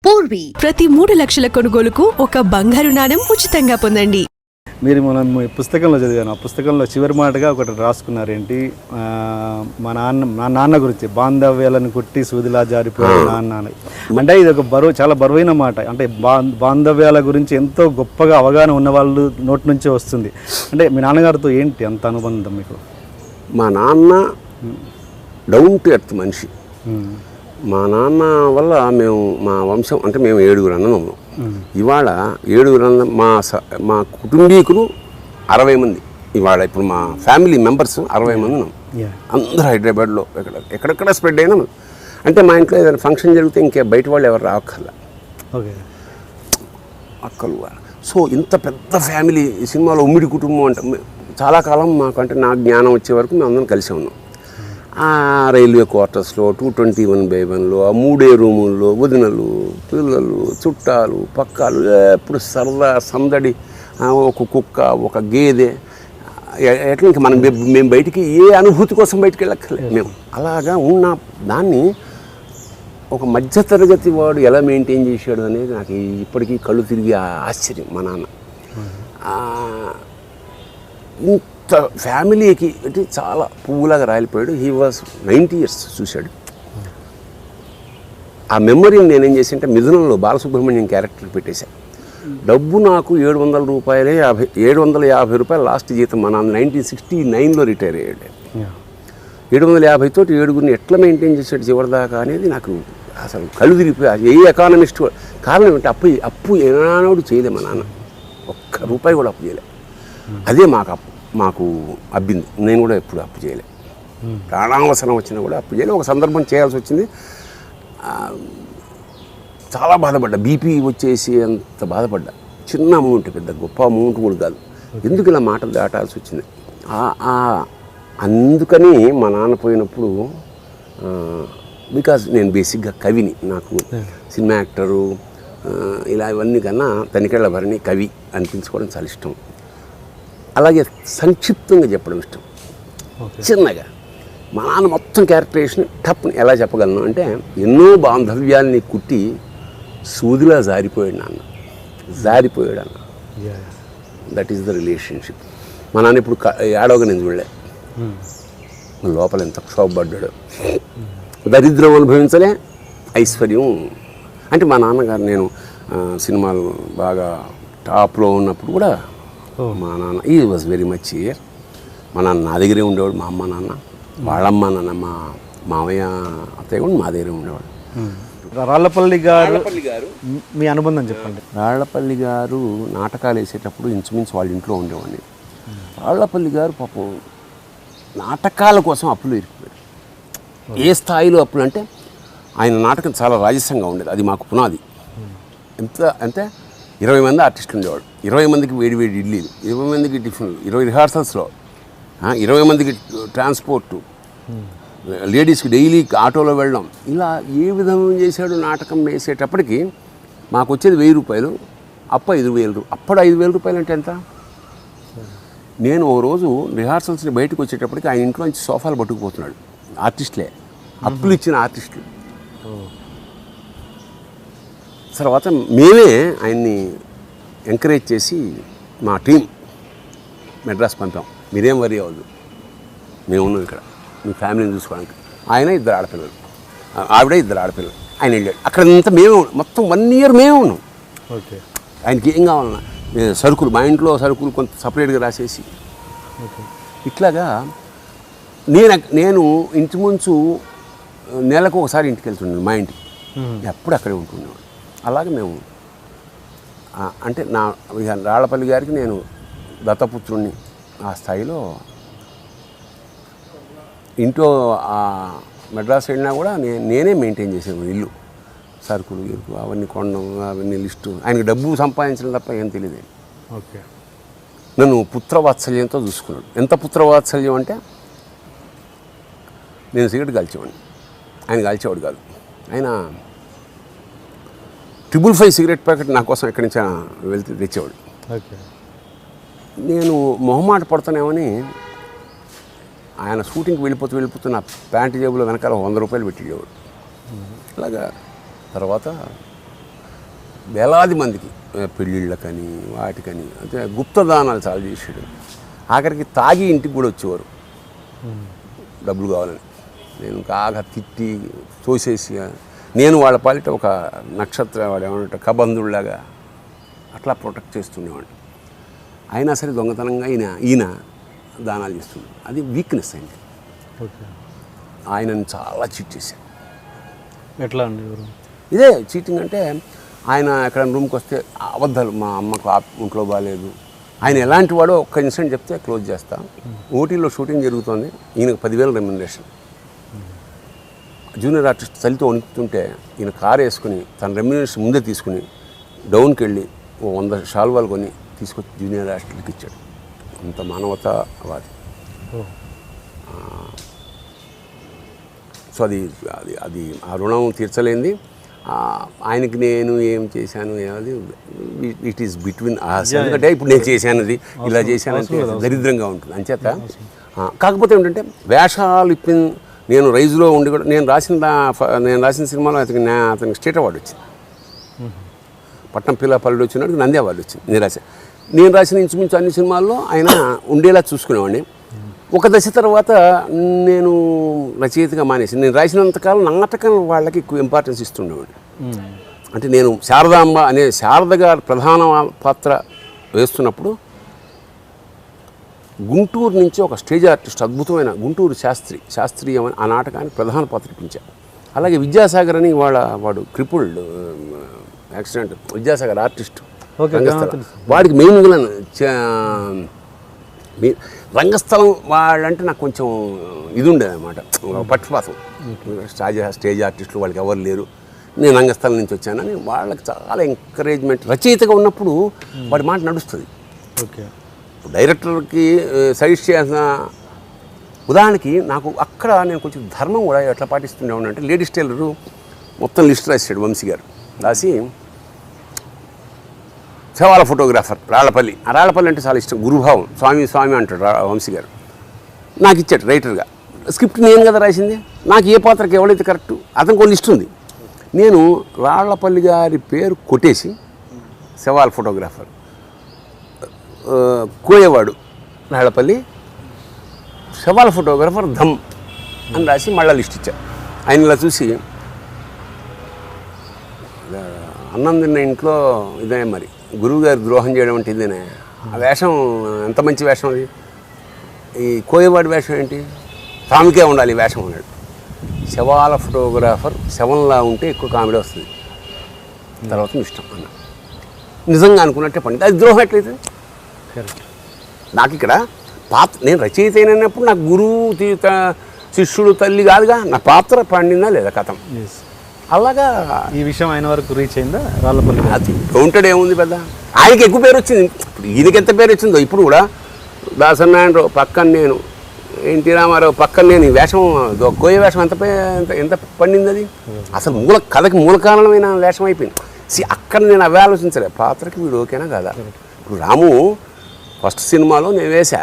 పూర్వీ ప్రతి 3 లక్షల కొనుగోలుకు ఒక బంగారు నాణెం ఉచితంగా పొందండి. మీరు మనం పుస్తకంలో చదివాను, ఆ పుస్తకంలో చివరి మాటగా ఒకటి రాసుకున్నారేంటి, నా నాన్న గురించి, బాంధవ్యాలను కొట్టి సూదిలా జారిపోయే నాన్న అని. అంటే ఇది ఒక చాలా బరువైన మాట. అంటే బాంధవ్యాల గురించి ఎంతో గొప్పగా అవగాహన ఉన్న వాళ్ళు నోటి నుంచే వస్తుంది. అంటే మీ నాన్నగారితో ఏంటి అంత అనుబంధం మీకు? మా నాన్న డౌన్ టు ఎర్త్ మనిషి. మా నాన్న వల్ల మేము మా వంశం అంటే మేము 7 అన్నదమ్ములు ఉన్నాం. ఇవాళ 7 అన్న మా కుటుంబీకులు 60 మంది. ఇవాళ ఇప్పుడు మా ఫ్యామిలీ మెంబర్స్ 60 మంది ఉన్నాం. అందరూ హైదరాబాద్లో ఎక్కడెక్కడ స్ప్రెడ్ అయినా. అంటే మా ఇంట్లో ఏదైనా ఫంక్షన్ జరిగితే ఇంకే బయట వాళ్ళు ఎవరు రావక్కర్లా, అక్కలు. సో ఇంత పెద్ద ఫ్యామిలీ. ఈ సినిమాలో ఉమ్మడి కుటుంబం అంటే చాలా కాలం మాకు, అంటే నాకు జ్ఞానం వచ్చే వరకు మేము అందరం కలిసి ఉన్నాం. ఆ రైల్వే క్వార్టర్స్లో 221/1లో ఆ 3 రూముల్లో వదినలు, పిల్లలు, చుట్టాలు, పక్కాలు, ఎప్పుడు సరదా సందడి. ఒక కుక్క, ఒక గేదె, ఎట్లా ఇంకా మేము బయటికి ఏ అనుభూతి కోసం బయటికి వెళ్ళక్కర్లేదు. మేము అలాగా ఉన్న దాన్ని ఒక మధ్యతరగతి వాడు ఎలా మెయింటైన్ చేశాడు అనేది నాకు ఇప్పటికీ కళ్ళు తిరిగి ఆశ్చర్యం. మా నాన్న ఇంత ఫ్యామిలీకి అంటే చాలా పువ్వులాగా రాలిపోయాడు. హీ వాజ్ 90 years చూశాడు. ఆ మెమరీని నేనేం చేసింటే మిథునంలో బాలసుబ్రహ్మణ్యం క్యారెక్టర్ పెట్టేశాను. డబ్బు నాకు 700 రూపాయలే, 750 రూపాయలు లాస్ట్ జీతం. మా నాన్న 1969లో రిటైర్ అయ్యాడు. 750 తోటి 7గురిని ఎట్లా మెయింటైన్ చేసాడు చివరిదాకా అనేది నాకు అసలు కళ్ళు తిరిగిపోయి. ఏ ఎకానమిస్ట్ కారణం ఏంటి, అప్పు ఏనాడు చేయలే మా నాన్న. ₹1 కూడా అప్పు చేయలే. అదే మాకు అబ్బింది. నేను కూడా ఎప్పుడు అప్పు చేయలే. ప్రాణావసరం వచ్చినా కూడా అప్పు చేయలే. ఒక సందర్భం చేయాల్సి వచ్చింది, చాలా బాధపడ్డా. బీపీ వచ్చేసి అంత బాధపడ్డా. చిన్న అమౌంట్, పెద్ద గొప్ప అమౌంట్ కూడా కాదు. ఎందుకు ఇలా మాటలు దాటాల్సి వచ్చింది. అందుకని మా నాన్న పోయినప్పుడు, బికాజ్ నేను బేసిక్గా కవిని, నాకు సినిమా యాక్టరు ఇలా ఇవన్నీ కన్నా తనికెళ్ళ భరణి కవి అనిపించుకోవడం చాలా ఇష్టం. అలాగే సంక్షిప్తంగా చెప్పడం ఇష్టం, చిన్నగా. మా నాన్న మొత్తం క్యారెక్టరేషన్ టప్ని ఎలా చెప్పగలను అంటే, ఎన్నో బాంధవ్యాల్ని కుట్టి సూదిలా జారిపోయాడు నాన్న. That is the relationship. మా నాన్న ఇప్పుడు ఏడవగా నేను చూడలే. లోపల ఎంత క్షోభపడ్డాడు. దరిద్రం అనుభవించలే, ఐశ్వర్యం. అంటే మా నాన్నగారు, నేను సినిమాలు బాగా టాప్లో ఉన్నప్పుడు కూడా మా నాన్న ఈ వాజ్ వెరీ మచ్ హియర్. మా నాన్న నా దగ్గరే ఉండేవాడు. మా అమ్మ నాన్న, వాళ్ళమ్మ నాన్న, మా మామయ్య అత్తయ్య కూడా మా దగ్గరే ఉండేవాడు. రాళ్లపల్లి గారు మీ అనుబంధం చెప్పండి. రాళ్లపల్లి గారు నాటకాలు వేసేటప్పుడు ఇంచుమించు వాళ్ళ ఇంట్లో ఉండేవాడిని. రాళ్లపల్లి గారు పాపం నాటకాల కోసం అప్పులు ఇరికిపోయాడు. ఏ స్థాయిలో అప్పులు అంటే, ఆయన నాటకం చాలా రాజసంగా ఉండేది. అది మాకు పునాది. అంటే 20 మంది ఆర్టిస్టులు ఉండేవాడు. 20 మందికి వేడి ఇడ్లీలు, 20 మందికి టిఫిన్లు, 20 రిహార్సల్స్లో 20 మందికి ట్రాన్స్పోర్టు, లేడీస్కి డైలీ ఆటోలో వెళ్ళడం. ఇలా ఏ విధంగా చేశాడు నాటకం వేసేటప్పటికి మాకు వచ్చేది ₹1000, అప్పు 5,000. అప్పుడు 5,000 రూపాయలు అంటే ఎంత? నేను ఓ రోజు రిహార్సల్స్ని బయటకు వచ్చేటప్పటికి ఆయన ఇంట్లో నుంచి సోఫాలు పట్టుకుపోతున్నాడు. ఆర్టిస్టులే, అప్పులు ఇచ్చిన ఆర్టిస్టులు. తర్వాత మేమే ఆయన్ని ఎంకరేజ్ చేసి మా టీం మెడ్రాస్ పంపాం. మీరేం వరీ అవ్వద్దు, మేము ఉన్నాం ఇక్కడ మీ ఫ్యామిలీని చూసుకోవడానికి. ఆయన 2 ఆడపిల్లలు, ఆవిడ 2 ఆడపిల్లలు. ఆయన వెళ్ళాడు. అక్కడంతా మేము మొత్తం 1 year మేమే ఉన్నాం. ఓకే. ఆయనకి ఏం కావాలన్నా సరుకులు, మా ఇంట్లో సరుకులు కొంత సపరేట్గా రాసేసి, ఇట్లాగా నేను ఇంచుమించు నెలకు ఒకసారి ఇంటికి వెళ్తున్నాను. మా ఇంటికి ఎప్పుడు అక్కడే ఉంటున్నాను. అలాగే మేము, అంటే రాళ్లపల్లి గారికి నేను దత్తపుత్రుణ్ణి. ఆ స్థాయిలో ఇంట్లో మెడ్రాస్ వెళ్ళినా కూడా నేనే మెయింటైన్ చేసాను ఇల్లు, సరుకులు అవన్నీ కొనడం, అవన్నీ లిస్టు. ఆయనకి డబ్బు సంపాదించడం తప్ప ఏం తెలియదు. ఓకే. నన్ను పుత్రవాత్సల్యంతో చూసుకున్నాడు. ఎంత పుత్రవాత్సల్యం అంటే, నేను సిగరెట్ కాల్చేవాడిని, ఆయన కాల్చేవాడు కాదు. ఆయన 555 సిగరెట్ ప్యాకెట్ నా కోసం ఎక్కడి నుంచి వెళ్తే తెచ్చేవాడు. ఓకే. నేను మొహమాట పడతానేమని ఆయన షూటింగ్కి వెళ్ళిపోతూ నా ప్యాంటు జేబులో వెనకాల ₹100 పెట్టేవాడు. అలాగా తర్వాత వేలాది మందికి పెళ్ళిళ్ళకని వాటికని అంటే గుప్తదానాలు చాలా చేసాడు. ఆఖరికి తాగి ఇంటికి కూడా వచ్చేవారు డబ్బులు కావాలని. నేను కాగా తిట్టి తోసేసి నేను వాళ్ళ పాలిట ఒక నక్షత్ర వాడు ఏమంటే కబంధుడిలాగా అట్లా ప్రొటెక్ట్ చేస్తుండేవాడిని. అయినా సరే దొంగతనంగా ఈయన దానాలు చేస్తున్నాడు. అది వీక్నెస్ అయింది. ఓకే. ఆయనను చాలా చీట్ చేశాను. ఎట్లా అండి ఎవరు? ఇదే చీటింగ్ అంటే ఆయన ఎక్కడ రూమ్కి వస్తే అబద్ధాలు, మా అమ్మకు ఒంట్లో బాగాలేదు, ఆయన ఎలాంటి వాడో ఒక్క ఇన్సిడెంట్ చెప్తే క్లోజ్ చేస్తా. ఊటీలో షూటింగ్ జరుగుతుంది, ఈయనకు 10,000 రెమ్యునరేషన్. జూనియర్ ఆర్టిస్ట్ చలితో వణుకుతుంటే ఈయన కారు వేసుకుని తన రెమ్యునరేషన్ ముందే తీసుకుని డౌన్కి వెళ్ళి 100 షాల్వాలు కొని తీసుకొచ్చి జూనియర్ ఆర్టిస్ట్కి ఇచ్చాడు. అంత మానవతావాది. సో అది ఆ రుణం తీర్చలేంది. ఆయనకి నేను ఏం చేశాను అది ఇట్ ఈస్ బిట్వీన్ అస్. ఎందుకంటే ఇప్పుడు నేను చేశానది ఇలా చేశానంటే దరిద్రంగా ఉంటుంది. అంచేత కాకపోతే ఏంటంటే వేషాలు నేను రైజులో ఉండి కూడా నేను రాసిన సినిమాలో అతనికి స్టేట్ అవార్డు వచ్చింది. పట్నం పిల్ల పల్లెడు వచ్చినప్పుడు నంది అవార్డు వచ్చింది. నేను రాసిన ఇంచుమించు అన్ని సినిమాల్లో ఆయన ఉండేలా చూసుకునేవాడిని. ఒక దశ తర్వాత నేను రచయితగా మానేసి నేను రాసినంతకాలం నాటకం వాళ్ళకి ఎక్కువ ఇంపార్టెన్స్ ఇస్తుండేవాడిని. అంటే నేను శారదాంబ అనే శారద గారు ప్రధాన పాత్ర వేస్తున్నప్పుడు గుంటూరు నుంచి ఒక స్టేజ్ ఆర్టిస్ట్ అద్భుతమైన గుంటూరు శాస్త్రీయమైన ఆ నాటకానికి ప్రధాన పాత్ర ఇప్పించారు. అలాగే విద్యాసాగర్ అని వాడు క్రిపుల్డ్ యాక్సిడెంట్ విద్యాసాగర్ ఆర్టిస్ట్, వాడికి మెయిన్ విలన్ రంగస్థలం వాళ్ళంటే నాకు కొంచెం ఇది ఉండేది అనమాట, పక్షపాతం. స్టేజ్ ఆర్టిస్టులు వాళ్ళకి ఎవరు లేరు, నేను రంగస్థలం నుంచి వచ్చానని వాళ్ళకి చాలా ఎంకరేజ్మెంట్. రచయితగా ఉన్నప్పుడు వాడి మాట నడుస్తుంది. ఓకే. డైరెక్టర్కి సజెస్ట్ చేయాల్సిన ఉదాహరణకి నాకు అక్కడ నేను కొంచెం ధర్మం కూడా ఎట్లా పాటిస్తుండేవాడిని అంటే లేడీస్ టైలరు మొత్తం లిస్ట్ రాశాడు వంశీ గారు. రాసి శవాల ఫోటోగ్రాఫర్ రాళ్లపల్లి, ఆ రాళ్లపల్లి అంటే చాలా ఇష్టం, గురుభావం, స్వామి అంటాడు వంశీ గారు. నాకు ఇచ్చాడు రైటర్గా. స్క్రిప్ట్ నేను కదా రాసింది, నాకు ఏ పాత్రకి ఎవరైతే కరెక్ట్ అతనికి ఒక లిస్ట్ ఉంది. నేను రాళ్లపల్లి గారి పేరు కొట్టేసి శవాల ఫోటోగ్రాఫర్, కోయేవాడు రాళ్లపల్లి, శవాల ఫోటోగ్రాఫర్ ధమ్ అని రాసి మళ్ళీ లిస్ట్ ఇచ్చా. ఆయన ఇలా చూసి అన్నం తిన్న ఇంట్లో ఇదే మరి గురువుగారు ద్రోహం చేయడం అంటే ఇదేనే, ఆ వేషం ఎంత మంచి వేషం అది, ఈ కోయేవాడి వేషం ఏంటి, తామికే ఉండాలి ఈ వేషం అన్నాడు. శవాల ఫోటోగ్రాఫర్ శవంలా ఉంటే ఎక్కువ కామెడీ వస్తుంది, తర్వాత ఇష్టం అన్న. నిజంగా అనుకున్నట్టే పండి అది ద్రోహం ఎట్లయితే. నాకు ఇక్కడ పాత్ర నేను రచయిత అయినప్పుడు నాకు గురువు శిష్యుడు తల్లి కాదుగా, నా పాత్ర పండిందా లేదా కథం. అలాగా ఈ విషయం ఆయన వరకు రీచ్ అయిందా రాళ్లపల్లి? అది కౌంటెడ్ ఏముంది పెద్ద, ఆయనకి ఎక్కువ పేరు వచ్చింది. ఇప్పుడు ఈయనకి ఎంత పేరు వచ్చిందో ఇప్పుడు కూడా దాసనారాయణరావు పక్కన నేను, ఎన్టీ రామారావు పక్కన నేను, ఈ వేషం కోయ వేషం ఎంత పండింది అది. అసలు కథకి మూల కారణమైన వేషం అయిపోయింది. అక్కడ నేను అవి ఆలోచించలే, పాత్రకి వీడు ఓకేనా కదా. ఇప్పుడు రాము ఫస్ట్ సినిమాలో నేను వేసా,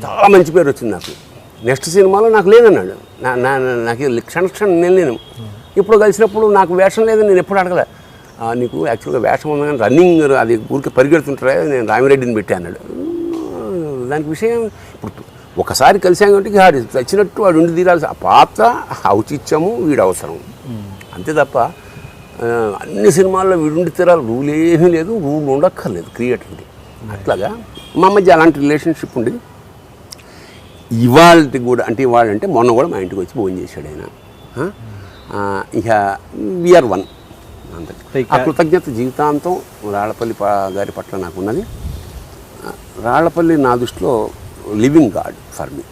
చాలా మంచి పేరు వచ్చింది నాకు. నెక్స్ట్ సినిమాలో నాకు లేదన్నాడు, నాకు క్షణ నేను లేను. ఇప్పుడు కలిసినప్పుడు నాకు వేషం లేదని నేను ఎప్పుడు అడగలే, నీకు యాక్చువల్గా వేషం ఉంది కానీ రన్నింగ్ అది ఊరికి పరిగెడుతుంటారా, నేను రామిరెడ్డిని పెట్టా అన్నాడు. దానికి విషయం ఇప్పుడు ఒకసారి కలిసాం కాబట్టి వాడు వచ్చినట్టు వాడు ఉండి తీరాల్సి, ఆ పాత్ర ఔచిత్యము వీడు అవసరం అంతే తప్ప అన్ని సినిమాల్లో వీడుండి తీరాలి రూల్ ఏమీ లేదు, రూల్ ఉండక్కర్లేదు క్రియేటర్కి. అట్లాగా మా మధ్య అలాంటి రిలేషన్షిప్ ఉండేది. ఇవాళకి కూడా అంటే ఇవాళంటే మొన్న కూడా మా ఇంటికి వచ్చి భోజనం చేశాడు ఆయన. ఇక వీఆర్ వన్ అంతే. ఆ కృతజ్ఞత జీవితాంతం రాళ్లపల్లి గారి పట్ల నాకు ఉన్నది. రాళ్లపల్లి నా దృష్టిలో లివింగ్ గాడ్ ఫర్ మీ.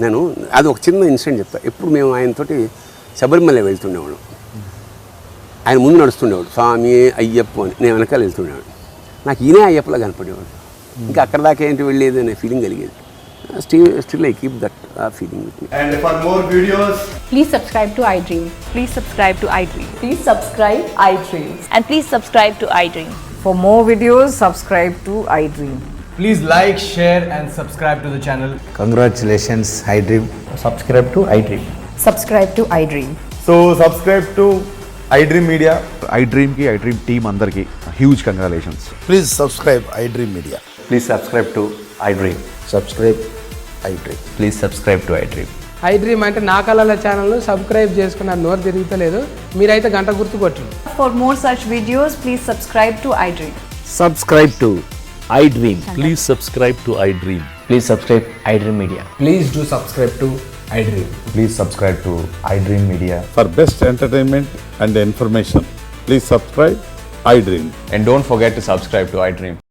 నేను అది ఒక చిన్న ఇన్సిడెంట్ చెప్తాను. ఎప్పుడు మేము ఆయనతోటి శబరిమల వెళ్తుండేవాడు, ఆయన ముందు నడుస్తుండేవాడు, స్వామి అయ్యప్ప అని, నేను వెనకాల వెళ్తుండేవాడు. నాకు ఈయనే అయ్యప్పలా కనపడేవాడు. ఇంకా అక్కడ దాకా ఏంటి వెళ్ళేది అనే ఫీలింగ్ కలిగేది. Still I keep that feeling with me. And for more videos, please subscribe to iDream. Please subscribe to iDream. Please subscribe iDream. And please subscribe to iDream. For more videos, subscribe to iDream. please like, share and subscribe to the channel. Congratulations, iDream. Subscribe to iDream. Subscribe to iDream. So subscribe to iDream Media. ఐడ్రీమ్కి iDream team అందరికీ huge congratulations. Please subscribe iDream Media. Please subscribe to iDream. Subscribe iDream. Please subscribe to iDream. iDream అంటే నా కళల ఛానల్ను subscribe చేసుకున్న నోరు తిరుగుతలేదు, మీరైతే గంట గుర్తు కొట్టండి. For more such videos, please subscribe to iDream. Subscribe to iDream. Please subscribe to iDream. Please subscribe iDream Media. Please do subscribe to iDream. Please subscribe to iDream Media. For best entertainment and information, please subscribe iDream. And don't forget to subscribe to iDream.